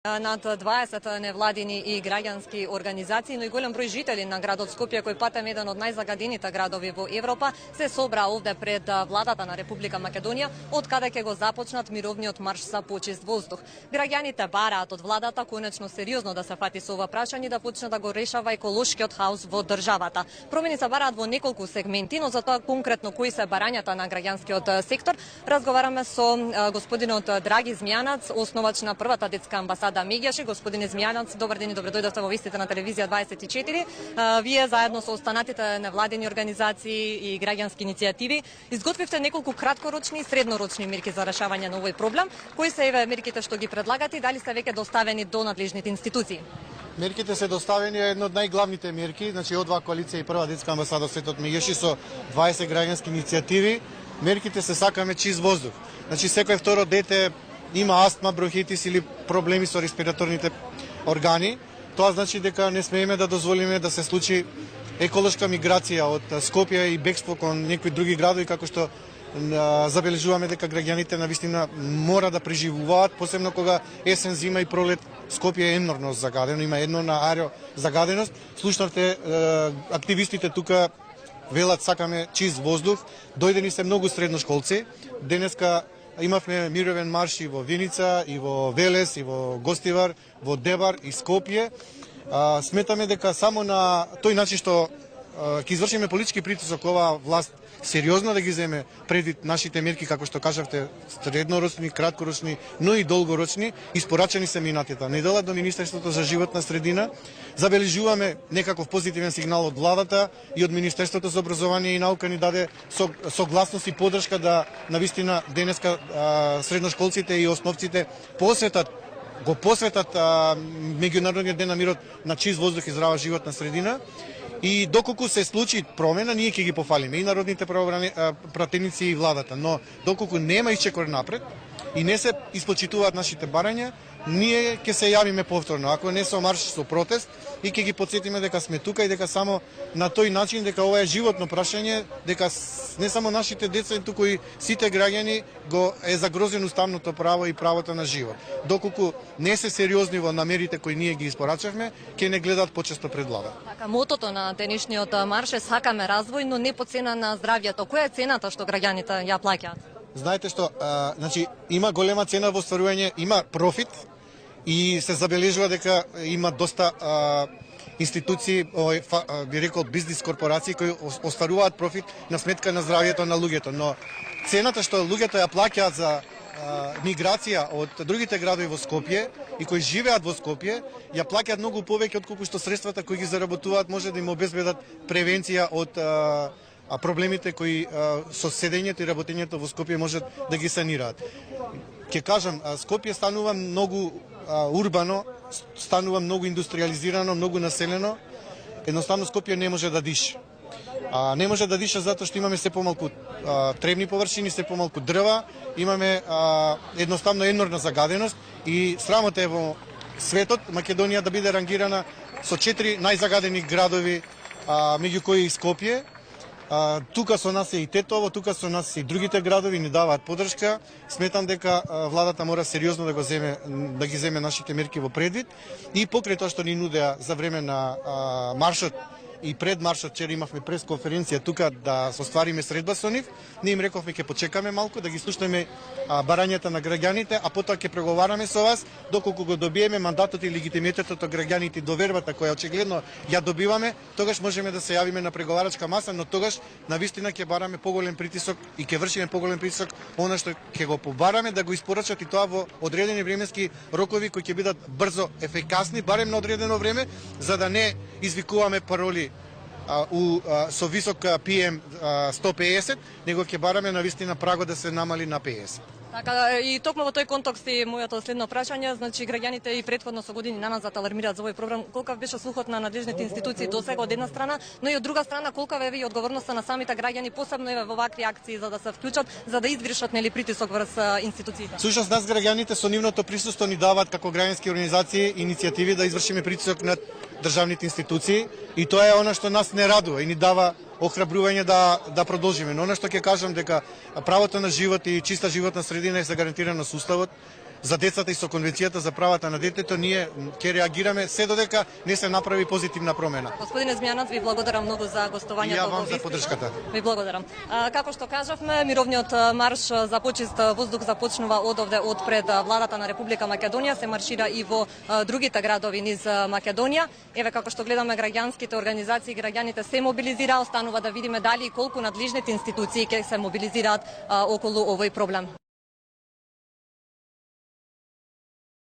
Над 20 невладини и граѓански организации, но и голем број жители на градот Скопје, кој патем еден од најзагадените градови во Европа, се собра овде пред владата на Република Македонија, од каде ќе го започнат мировниот марш за почист воздух. Граѓаните бараат од владата конечно сериозно да се фати со ова прашање и да почне да го решава еколошкиот хаос во државата. Промени се бараат во неколку сегменти, но за тоа конкретно кои се барањата на граѓанскиот сектор, разговараме со господинот Драги Змјанац, основач на првата детска амбасада Мегјаши. Господине Змјанац, добар ден и добре дојдовте во вестите на телевизија 24. Вие заедно со останатите невладени организации и граѓански иницијативи изготвивте неколку краткорочни и среднорочни мерки за решавање на овој проблем. Кои се еве мерките што ги предлагате и дали се веќе доставени до надлежните институции? Мерките се доставени е една од најглавните мерки, значи од оваа коалиција и прва детска амбасада Светот Мегјаши со 20 граѓански иницијативи. Мерките се сакаме чист воздух. Значи секој второ дете има астма, бронхитис или проблеми со респираторните органи. Тоа значи дека не смееме да дозволиме да се случи еколошка миграција од Скопје и бегство кон некои други градови, како што забележуваме дека граѓаните навистина мора да преживуваат, посебно кога есен, зима и пролет Скопје е енормно загадено, има едно на аеро загаденост. Слушнавте активистите тука велат сакаме чист воздух. Дојдени се многу средношколци. Денеска имавме мировен марш и во Виница, и во Велес, и во Гостивар, во Дебар и Скопје. Сметаме дека само на тој начин што ќе извршиме политички притисок оваа власт сериозно да ги земе предвид нашите мерки, како што кажавте, среднорочни, краткорочни, но и долгорочни, испорачани се минатата недела до Министерството за животна средина. Забележуваме некаков позитивен сигнал од владата и од Министерството за образование и наука ни даде согласност и поддршка да навистина денеска средношколците и основците го посветат меѓународниот ден на мирот на чист воздух и здрава животна средина. И доколку се случи промена, ние ќе ги пофалиме и народните пратеници и владата, но доколку нема исчекор напред и не се испочитуваат нашите барања, ние ќе се јавиме повторно, ако не со марш, со протест, и ќе ги подсетиме дека сме тука и дека само на тој начин, дека ова е животно прашање, дека не само нашите деца, туку и сите граѓани го е загрозено уставното право и правото на живот. Доколку не се сериозни во намерите кои ние ги испорачавме, ќе не гледаат почесто пред влада. Така, мотото на денешниот марш е сакаме развој, но не по цена на здравјето. Која е цената што граѓаните ја плаќаат? Знаете што, значи има голема цена во стварување, има профит и се забележува дека има доста институции, би рекол бизнис корпорации кои остваруваат профит на сметка на здравјето на луѓето, но цената што луѓето ја плаќаат за миграција од другите градови во Скопје и кои живеат во Скопје, ја плаќаат многу повеќе отколку што средствата кои ги заработуваат може да им обезбедат превенција од проблемите кои со седењето и работењето во Скопје можат да ги санираат. Ќе кажам, Скопје станува многу урбано, станува многу индустриализирано, многу населено. Едноставно Скопје не може да диша. Не може да диша затоа што имаме се помалку тревни површини, се помалку дрва, имаме едноставно енормна загаденост и срамота е во светот Македонија да биде рангирана со 4 најзагадени градови, меѓу кои и Скопје. Тука со нас е и Тетово, тука со нас и другите градови ни даваат поддршка. Сметам дека владата мора сериозно да ги земе нашите мерки во предвид и покрај тоа што ни нудеа за време на маршот и пред маршот, вчера имавме пресконференција тука да соствариме средба со нив. Ние им рековме ќе почекаме малку да ги слушнеме барањата на граѓаните, а потоа ќе преговараме со вас доколку го добиеме мандатот и легитимитетот од граѓаните и довербата која очигледно ја добиваме, тогаш можеме да се јавиме на преговарачка маса, но тогаш навистина ќе бараме поголем притисок и ќе вршиме поголем притисок она што ќе го побараме да го испорачат и тоа во одредени временски рокови кои ќе бидат брзо ефикасни, барем на одредено време, за да не извикуваме пароли со висок PM 150, него ќе бараме навистина прагот да се намали на 50. Така, и токму во тој контекст и моето следно прашање, значи граѓаните и претходно со години назад алармираат за овој проблем. Колкав беше слухот на надлежните институции до сега од една страна, но и од друга страна колкава е и одговорноста на самите граѓани, посебно еве во вакви акции за да се вклучат, за да извршат нели притисок врз институциите? Всушност нас граѓаните со нивното присуство ни даваат како граѓански организации иницијативи да извршиме притисок над државните институции и тоа е она што нас не радува и ни дава охрабрување да продолжиме. Но она што ќе кажам дека правото на живот и чиста животна средина е загарантирано со уставот. за децата и со Конвенцијата за правата на детето, ние ќе реагираме се додека не се направи позитивна промена. Господине Змјанац, ви благодарам многу за гостувањето. И ја вам во за Вистина. поддршката. Ви благодарам. Како што кажавме, мировниот марш за почист воздух започнува одовде од пред владата на Република Македонија, се маршира и во другите градови низ Македонија. Еве како што гледаме, граѓанските организации, граѓаните се мобилизираа, останува да видиме дали и колку надлежните институции ќе се мобилизираат околу овој проблем.